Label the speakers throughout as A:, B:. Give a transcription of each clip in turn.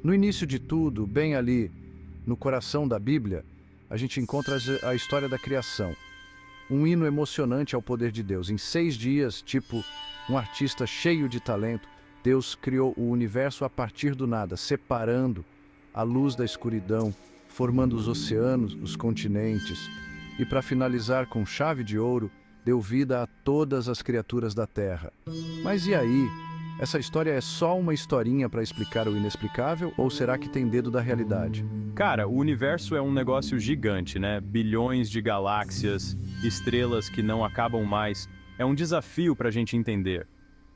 A: No início de tudo, bem ali no coração da Bíblia, a gente encontra a história da criação. Um hino emocionante ao poder de Deus. Em 6 dias, tipo um artista cheio de talento, Deus criou o universo a partir do nada, separando a luz da escuridão, formando os oceanos, os continentes, e para finalizar com chave de ouro, deu vida a todas as criaturas da Terra. Mas e aí? Essa história é só uma historinha para explicar o inexplicável ou será que tem dedo da realidade?
B: Cara, o universo é um negócio gigante, né? Bilhões de galáxias, estrelas que não acabam mais. É um desafio para a gente entender.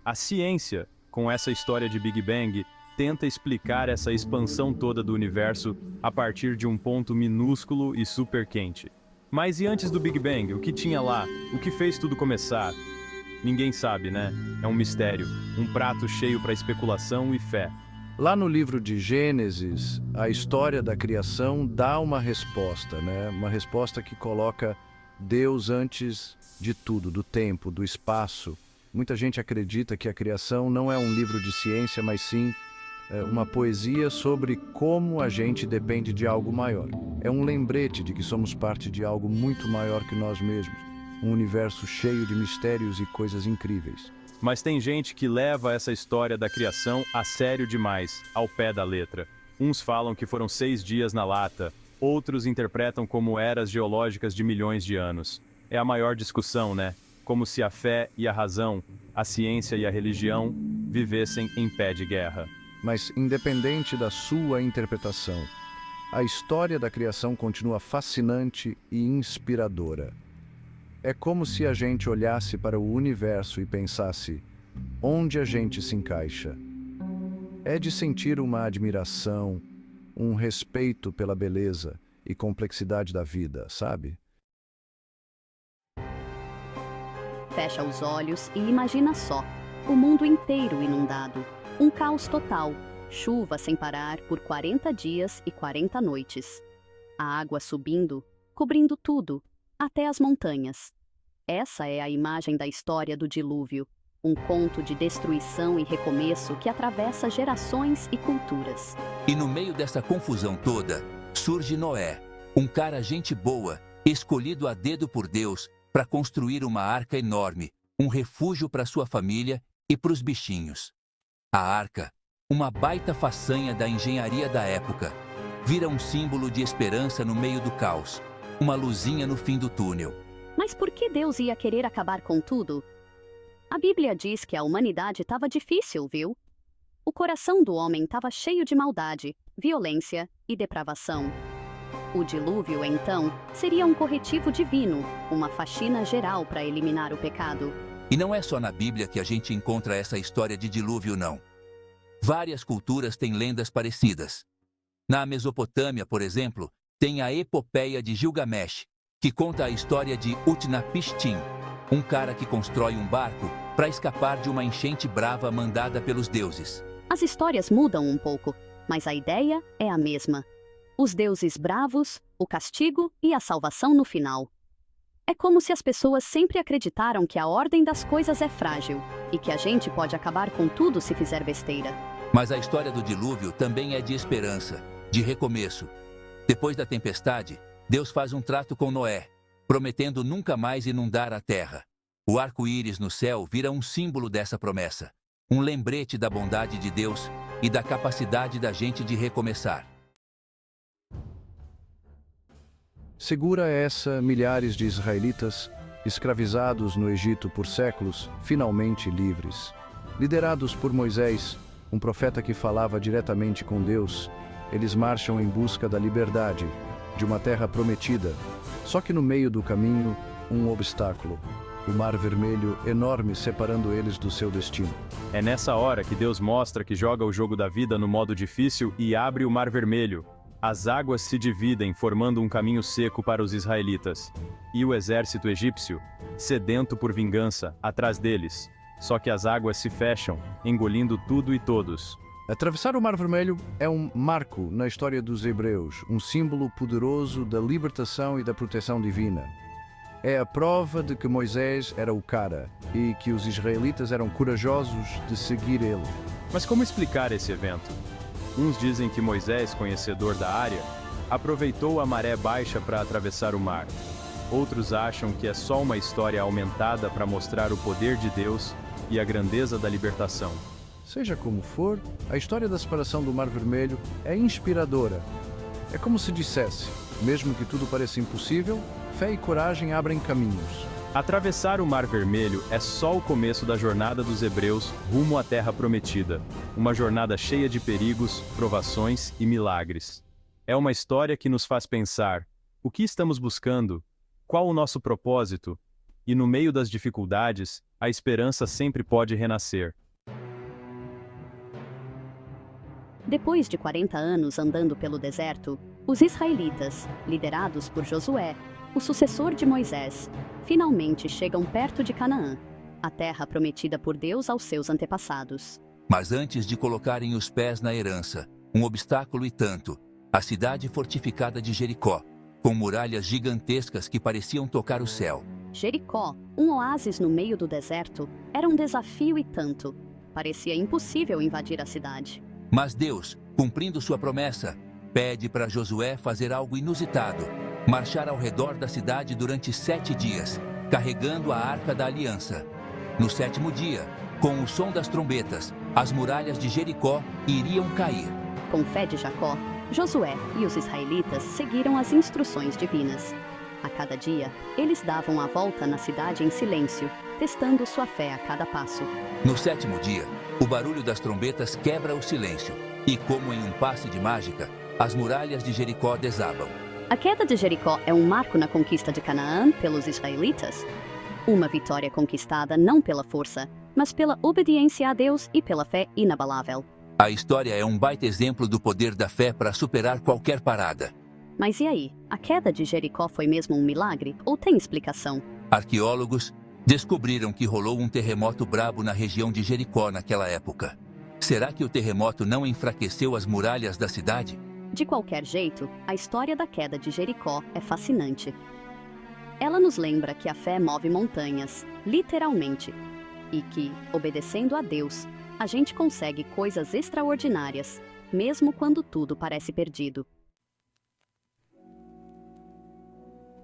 B: A ciência, com essa história de Big Bang, tenta explicar essa expansão toda do universo a partir de um ponto minúsculo e super quente. Mas e antes do Big Bang, o que tinha lá? O que fez tudo começar? Ninguém sabe, né? É um mistério, um prato cheio para especulação e fé.
A: Lá no livro de Gênesis, a história da criação dá uma resposta, né? Uma resposta que coloca Deus antes de tudo, do tempo, do espaço. Muita gente acredita que a criação não é um livro de ciência, mas sim uma poesia sobre como a gente depende de algo maior. É um lembrete de que somos parte de algo muito maior que nós mesmos. Um universo cheio de mistérios e coisas incríveis.
B: Mas tem gente que leva essa história da criação a sério demais, ao pé da letra. Uns falam que foram 6 dias na lata, outros interpretam como eras geológicas de milhões de anos. É a maior discussão, né? Como se a fé e a razão, a ciência e a religião, vivessem em pé de guerra.
A: Mas, independente da sua interpretação, a história da criação continua fascinante e inspiradora. É como se a gente olhasse para o universo e pensasse, onde a gente se encaixa? É de sentir uma admiração, um respeito pela beleza e complexidade da vida, sabe?
C: Fecha os olhos e imagina só, o mundo inteiro inundado, um caos total, chuva sem parar por 40 dias e 40 noites. A água subindo, cobrindo tudo, até as montanhas. Essa é a imagem da história do dilúvio, um conto de destruição e recomeço que atravessa gerações e culturas.
D: E no meio dessa confusão toda, surge Noé, um cara gente boa, escolhido a dedo por Deus para construir uma arca enorme, um refúgio para sua família e para os bichinhos. A arca, uma baita façanha da engenharia da época, vira um símbolo de esperança no meio do caos, uma luzinha no fim do túnel.
C: Mas por que Deus ia querer acabar com tudo? A Bíblia diz que a humanidade estava difícil, viu? O coração do homem estava cheio de maldade, violência e depravação. O dilúvio, então, seria um corretivo divino, uma faxina geral para eliminar o pecado.
D: E não é só na Bíblia que a gente encontra essa história de dilúvio, não. Várias culturas têm lendas parecidas. Na Mesopotâmia, por exemplo, tem a epopeia de Gilgamesh, que conta a história de Utnapishtim, um cara que constrói um barco para escapar de uma enchente brava mandada pelos deuses.
C: As histórias mudam um pouco, mas a ideia é a mesma. Os deuses bravos, o castigo e a salvação no final. É como se as pessoas sempre acreditaram que a ordem das coisas é frágil e que a gente pode acabar com tudo se fizer besteira.
D: Mas a história do dilúvio também é de esperança, de recomeço. Depois da tempestade, Deus faz um trato com Noé, prometendo nunca mais inundar a terra. O arco-íris no céu vira um símbolo dessa promessa, um lembrete da bondade de Deus e da capacidade da gente de recomeçar.
A: Segura essa, milhares de israelitas, escravizados no Egito por séculos, finalmente livres. Liderados por Moisés, um profeta que falava diretamente com Deus, eles marcham em busca da liberdade, de uma terra prometida. Só que no meio do caminho, um obstáculo. O Mar Vermelho enorme separando eles do seu destino.
B: É nessa hora que Deus mostra que joga o jogo da vida no modo difícil e abre o Mar Vermelho. As águas se dividem, formando um caminho seco para os israelitas. E o exército egípcio, sedento por vingança, atrás deles. Só que as águas se fecham, engolindo tudo e todos.
A: Atravessar o Mar Vermelho é um marco na história dos hebreus, um símbolo poderoso da libertação e da proteção divina. É a prova de que Moisés era o cara e que os israelitas eram corajosos de seguir ele.
B: Mas como explicar esse evento? Uns dizem que Moisés, conhecedor da área, aproveitou a maré baixa para atravessar o mar. Outros acham que é só uma história aumentada para mostrar o poder de Deus e a grandeza da libertação.
A: Seja como for, a história da separação do Mar Vermelho é inspiradora. É como se dissesse, mesmo que tudo pareça impossível, fé e coragem abrem caminhos.
B: Atravessar o Mar Vermelho é só o começo da jornada dos hebreus rumo à Terra Prometida. Uma jornada cheia de perigos, provações e milagres. É uma história que nos faz pensar: o que estamos buscando? Qual o nosso propósito? E no meio das dificuldades, a esperança sempre pode renascer.
C: Depois de 40 anos andando pelo deserto, os israelitas, liderados por Josué, o sucessor de Moisés, finalmente chegam perto de Canaã, a terra prometida por Deus aos seus antepassados.
D: Mas antes de colocarem os pés na herança, um obstáculo e tanto, a cidade fortificada de Jericó, com muralhas gigantescas que pareciam tocar o céu.
C: Jericó, um oásis no meio do deserto, era um desafio e tanto. Parecia impossível invadir a cidade.
D: Mas Deus, cumprindo sua promessa, pede para Josué fazer algo inusitado: marchar ao redor da cidade durante 7 dias, carregando a Arca da Aliança. No 7º dia, com o som das trombetas, as muralhas de Jericó iriam cair.
C: Com fé de Jacó, Josué e os israelitas seguiram as instruções divinas. A cada dia, eles davam a volta na cidade em silêncio, testando sua fé a cada passo.
D: No 7º dia, o barulho das trombetas quebra o silêncio, e como em um passe de mágica, as muralhas de Jericó desabam.
C: A queda de Jericó é um marco na conquista de Canaã pelos israelitas? Uma vitória conquistada não pela força, mas pela obediência a Deus e pela fé inabalável.
D: A história é um baita exemplo do poder da fé para superar qualquer parada.
C: Mas e aí? A queda de Jericó foi mesmo um milagre ou tem explicação?
D: Arqueólogos descobriram que rolou um terremoto brabo na região de Jericó naquela época. Será que o terremoto não enfraqueceu as muralhas da cidade?
C: De qualquer jeito, a história da queda de Jericó é fascinante. Ela nos lembra que a fé move montanhas, literalmente, e que, obedecendo a Deus, a gente consegue coisas extraordinárias, mesmo quando tudo parece perdido.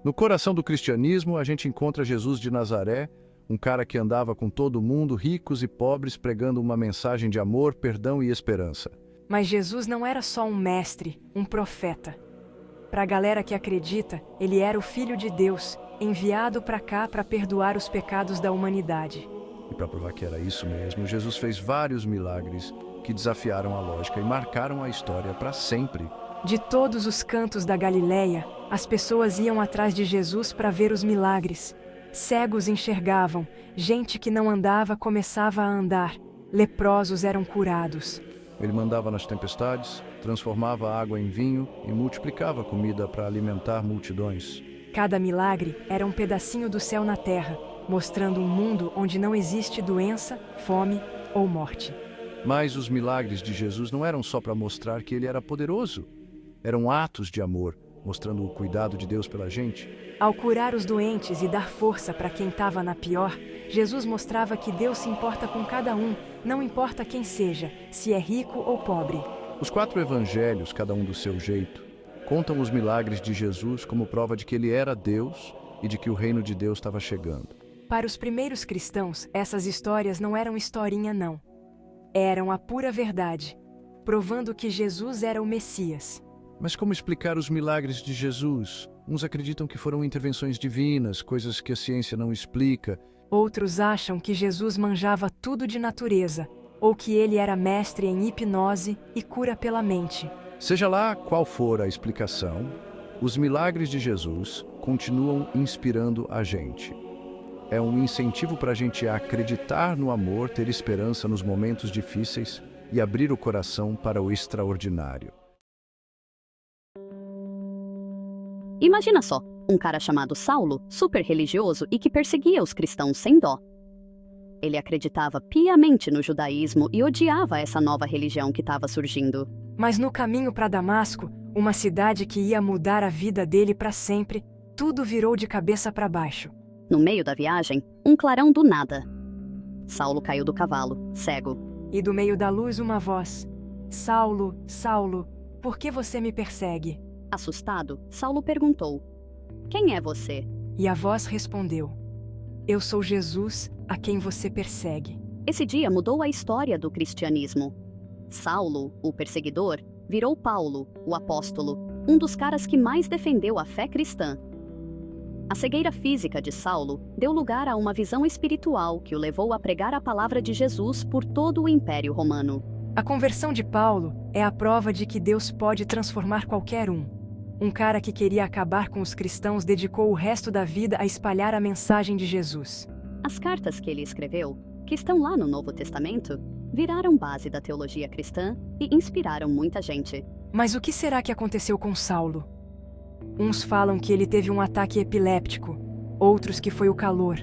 A: No coração do cristianismo, a gente encontra Jesus de Nazaré, um cara que andava com todo mundo, ricos e pobres, pregando uma mensagem de amor, perdão e esperança.
E: Mas Jesus não era só um mestre, um profeta. Para a galera que acredita, ele era o Filho de Deus, enviado para cá para perdoar os pecados da humanidade.
A: E para provar que era isso mesmo, Jesus fez vários milagres que desafiaram a lógica e marcaram a história para sempre.
E: De todos os cantos da Galileia, as pessoas iam atrás de Jesus para ver os milagres. Cegos enxergavam, gente que não andava começava a andar, leprosos eram curados.
A: Ele mandava nas tempestades, transformava a água em vinho e multiplicava a comida para alimentar multidões.
E: Cada milagre era um pedacinho do céu na terra, mostrando um mundo onde não existe doença, fome ou morte.
A: Mas os milagres de Jesus não eram só para mostrar que ele era poderoso. Eram atos de amor, mostrando o cuidado de Deus pela gente.
E: Ao curar os doentes e dar força para quem estava na pior, Jesus mostrava que Deus se importa com cada um, não importa quem seja, se é rico ou pobre.
A: Os 4 evangelhos, cada um do seu jeito, contam os milagres de Jesus como prova de que ele era Deus e de que o reino de Deus estava chegando.
E: Para os primeiros cristãos, essas histórias não eram historinha, não. Eram a pura verdade, provando que Jesus era o Messias.
A: Mas como explicar os milagres de Jesus? Uns acreditam que foram intervenções divinas, coisas que a ciência não explica.
E: Outros acham que Jesus manjava tudo de natureza, ou que ele era mestre em hipnose e cura pela mente.
A: Seja lá qual for a explicação, os milagres de Jesus continuam inspirando a gente. É um incentivo para a gente acreditar no amor, ter esperança nos momentos difíceis e abrir o coração para o extraordinário.
C: Imagina só, um cara chamado Saulo, super religioso e que perseguia os cristãos sem dó. Ele acreditava piamente no judaísmo e odiava essa nova religião que estava surgindo.
E: Mas no caminho para Damasco, uma cidade que ia mudar a vida dele para sempre, tudo virou de cabeça para baixo.
C: No meio da viagem, um clarão do nada. Saulo caiu do cavalo, cego.
E: E do meio da luz uma voz: Saulo, Saulo, por que você me persegue?
C: Assustado, Saulo perguntou: Quem é você?
E: E a voz respondeu: Eu sou Jesus, a quem você persegue.
C: Esse dia mudou a história do cristianismo. Saulo, o perseguidor, virou Paulo, o apóstolo, um dos caras que mais defendeu a fé cristã. A cegueira física de Saulo deu lugar a uma visão espiritual que o levou a pregar a palavra de Jesus por todo o Império Romano.
E: A conversão de Paulo é a prova de que Deus pode transformar qualquer um. Um cara que queria acabar com os cristãos dedicou o resto da vida a espalhar a mensagem de Jesus.
C: As cartas que ele escreveu, que estão lá no Novo Testamento, viraram base da teologia cristã e inspiraram muita gente.
E: Mas o que será que aconteceu com Saulo? Uns falam que ele teve um ataque epiléptico, outros que foi o calor.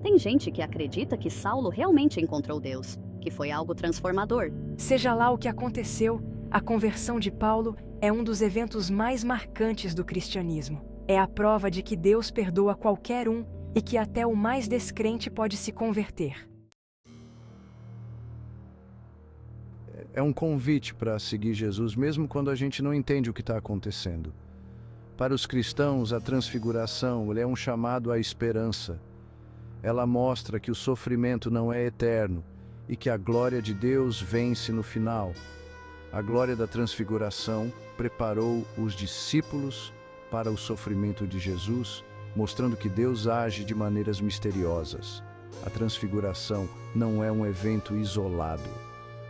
C: Tem gente que acredita que Saulo realmente encontrou Deus, que foi algo transformador.
E: Seja lá o que aconteceu, a conversão de Paulo é um dos eventos mais marcantes do cristianismo. É a prova de que Deus perdoa qualquer um e que até o mais descrente pode se converter.
A: É um convite para seguir Jesus, mesmo quando a gente não entende o que está acontecendo. Para os cristãos, a transfiguração é um chamado à esperança. Ela mostra que o sofrimento não é eterno e que a glória de Deus vence no final. A glória da transfiguração preparou os discípulos para o sofrimento de Jesus, mostrando que Deus age de maneiras misteriosas. A transfiguração não é um evento isolado.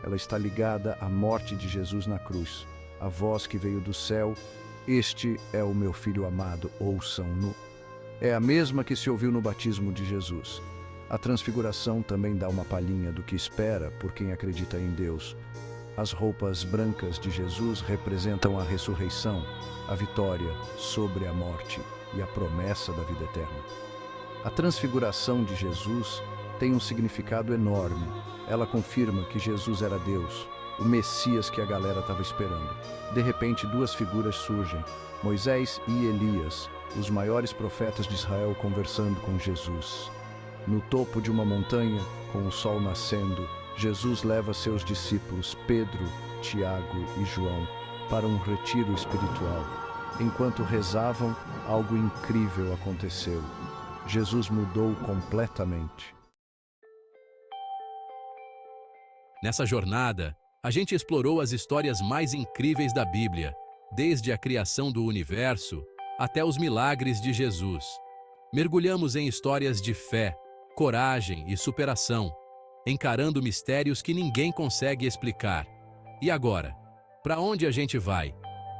A: Ela está ligada à morte de Jesus na cruz. A voz que veio do céu: Este é o meu Filho amado, ouçam-no. É a mesma que se ouviu no batismo de Jesus. A transfiguração também dá uma palhinha do que espera por quem acredita em Deus. As roupas brancas de Jesus representam a ressurreição, a vitória sobre a morte e a promessa da vida eterna. A transfiguração de Jesus tem um significado enorme. Ela confirma que Jesus era Deus, o Messias que a galera estava esperando. De repente, duas figuras surgem: Moisés e Elias, os maiores profetas de Israel, conversando com Jesus. No topo de uma montanha, com o sol nascendo, Jesus leva seus discípulos, Pedro, Tiago e João, para um retiro espiritual. Enquanto rezavam, algo incrível aconteceu. Jesus mudou completamente.
F: Nessa jornada, a gente explorou as histórias mais incríveis da Bíblia, desde a criação do universo até os milagres de Jesus. Mergulhamos em histórias de fé, coragem e superação, encarando mistérios que ninguém consegue explicar. E agora, para onde a gente vai?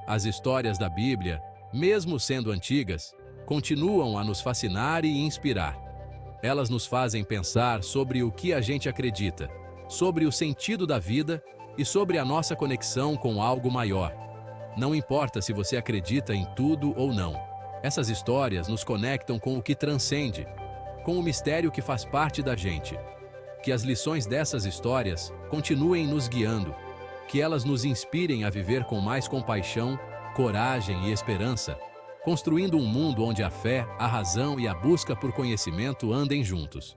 F: As histórias da Bíblia, mesmo sendo antigas, continuam a nos fascinar e inspirar. Elas nos fazem pensar sobre o que a gente acredita, sobre o sentido da vida e sobre a nossa conexão com algo maior. Não importa se você acredita em tudo ou não. Essas histórias nos conectam com o que transcende, com o mistério que faz parte da gente. Que as lições dessas histórias continuem nos guiando, que elas nos inspirem a viver com mais compaixão, coragem e esperança, construindo um mundo onde a fé, a razão e a busca por conhecimento andem juntos.